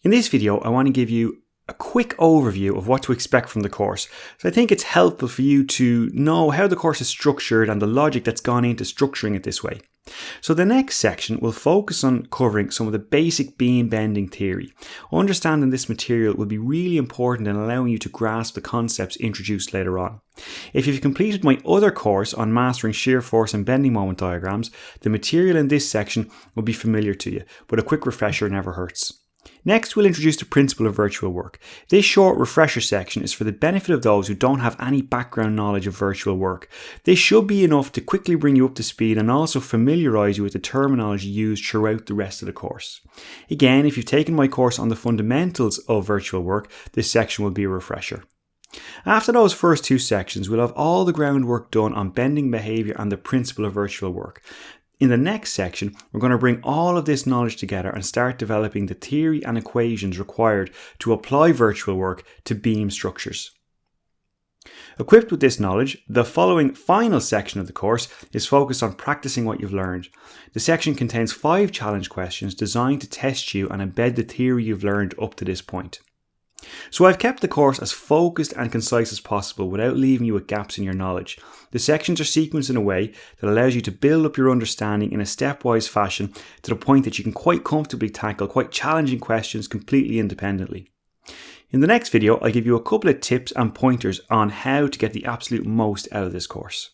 In this video, I want to give you a quick overview of what to expect from the course. So I think it's helpful for you to know how the course is structured and the logic that's gone into structuring it this way. So the next section will focus on covering some of the basic beam bending theory. Understanding this material will be really important in allowing you to grasp the concepts introduced later on. If you've completed my other course on mastering shear force and bending moment diagrams, the material in this section will be familiar to you, but a quick refresher never hurts. Next, we'll introduce the principle of virtual work. This short refresher section is for the benefit of those who don't have any background knowledge of virtual work. This should be enough to quickly bring you up to speed and also familiarise you with the terminology used throughout the rest of the course. Again, if you've taken my course on the fundamentals of virtual work, this section will be a refresher. After those first two sections, we'll have all the groundwork done on bending behaviour and the principle of virtual work. In the next section, we're going to bring all of this knowledge together and start developing the theory and equations required to apply virtual work to beam structures. Equipped with this knowledge, the following final section of the course is focused on practicing what you've learned. The section contains 5 challenge questions designed to test you and embed the theory you've learned up to this point. So I've kept the course as focused and concise as possible without leaving you with gaps in your knowledge. The sections are sequenced in a way that allows you to build up your understanding in a stepwise fashion to the point that you can quite comfortably tackle quite challenging questions completely independently. In the next video, I'll give you a couple of tips and pointers on how to get the absolute most out of this course.